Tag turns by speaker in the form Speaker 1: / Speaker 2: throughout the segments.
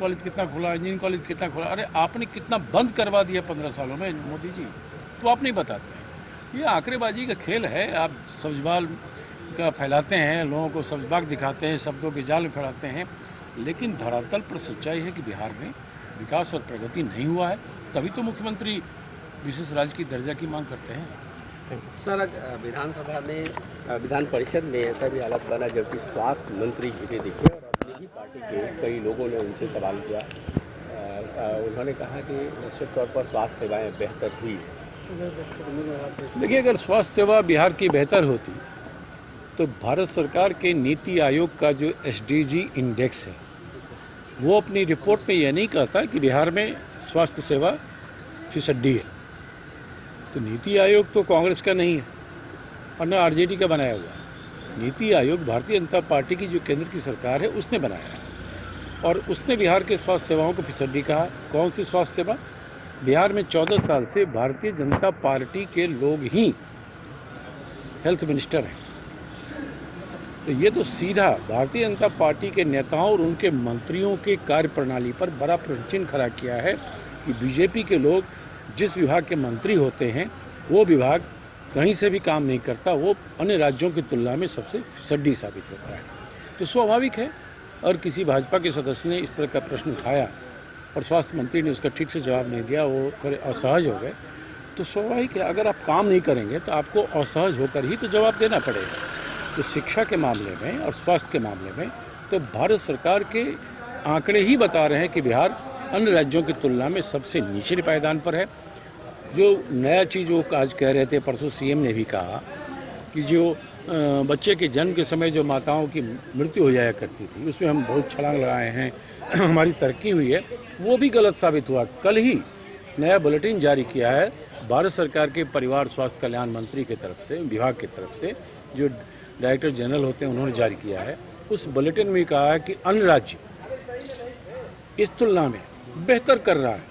Speaker 1: College कितना खुला, engineering college कितना खुला। अरे आपने कितना बंद करवा दिया 15 सालों में मोदी जी, तो आप नहीं बताते हैं। ये आंकड़ेबाजी का खेल है। आप सब्जबाल का फैलाते हैं, लोगों को सब्जबाग दिखाते हैं, शब्दों के जाल फैलाते हैं, लेकिन धरातल पर सच्चाई है कि बिहार में विकास और प्रगति नहीं हुआ है। तभी तो मुख्यमंत्री विशेष राज्य की दर्जा की मांग करते हैं।
Speaker 2: सर, विधानसभा में विधान परिषद में ऐसा भी हालत बना जबकि स्वास्थ्य मंत्री जीते दिखे और अपनी ही पार्टी के कई लोगों ने उनसे सवाल किया। उन्होंने कहा कि निश्चित तौर पर स्वास्थ्य सेवाएं बेहतर हुई।
Speaker 1: देखिए, अगर स्वास्थ्य सेवा बिहार की बेहतर होती तो भारत सरकार के नीति आयोग का जो SDG इंडेक्स है वो अपनी रिपोर्ट में यह नहीं कहता कि बिहार में स्वास्थ्य सेवा फीसदी है। तो नीति आयोग तो कांग्रेस का नहीं है और न RJD का बनाया हुआ है। नीति आयोग भारतीय जनता पार्टी की जो केंद्र की सरकार है उसने बनाया है और उसने बिहार के स्वास्थ्य सेवाओं को फीसदी कहा। कौन सी स्वास्थ्य सेवा? बिहार में 14 साल से भारतीय जनता पार्टी के लोग ही हेल्थ मिनिस्टर हैं। तो ये तो सीधा भारतीय जनता पार्टी के नेताओं और उनके मंत्रियों के कार्यप्रणाली पर बड़ा प्रश्न चिन्ह खड़ा किया है कि बीजेपी के लोग जिस विभाग के मंत्री होते हैं वो विभाग कहीं से भी काम नहीं करता, वो अन्य राज्यों की तुलना में सबसे फीसदी साबित होता है। तो स्वाभाविक है, और किसी भाजपा के सदस्य ने इस तरह का प्रश्न उठाया और स्वास्थ्य मंत्री ने उसका ठीक से जवाब नहीं दिया, वो थोड़े असहज हो गए। तो स्वाभाविक है, अगर आप काम नहीं करेंगे तो आपको असहज होकर ही तो जवाब देना पड़ेगा। तो शिक्षा के मामले में और स्वास्थ्य के मामले में तो भारत सरकार के आंकड़े ही बता रहे हैं कि बिहार अन्य राज्यों की तुलना में सबसे निचले पायदान पर है। जो नया चीज़ वो आज कह रहे थे, परसों CM ने भी कहा कि जो बच्चे के जन्म के समय जो माताओं की मृत्यु हो जाया करती थी उसमें हम बहुत छलांग लगाए हैं, हमारी तरक्की हुई है, वो भी गलत साबित हुआ। कल ही नया बुलेटिन जारी किया है भारत सरकार के परिवार स्वास्थ्य कल्याण मंत्री की तरफ से, विभाग की तरफ से, जो डायरेक्टर जनरल होते हैं उन्होंने जारी किया है। उस बुलेटिन में कहा है कि अन्य राज्य इस तुलना में बेहतर कर रहा है।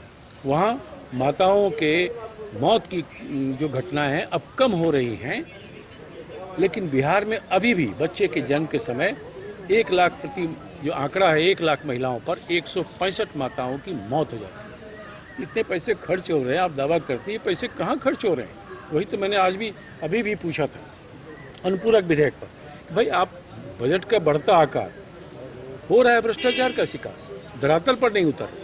Speaker 1: वहाँ माताओं के मौत की जो घटनाएं हैं अब कम हो रही हैं, लेकिन बिहार में अभी भी बच्चे के जन्म के समय 1 लाख प्रति जो आंकड़ा है 1 लाख महिलाओं पर 165 माताओं की मौत हो जाती है। इतने पैसे खर्च हो रहे हैं, आप दावा करते हैं, पैसे कहाँ खर्च हो रहे हैं? वही तो मैंने अभी भी पूछा था अनुपूरक विधेयक पर। भाई, आप बजट का बढ़ता आकार हो रहा है भ्रष्टाचार का शिकार, धरातल पर नहीं उतर।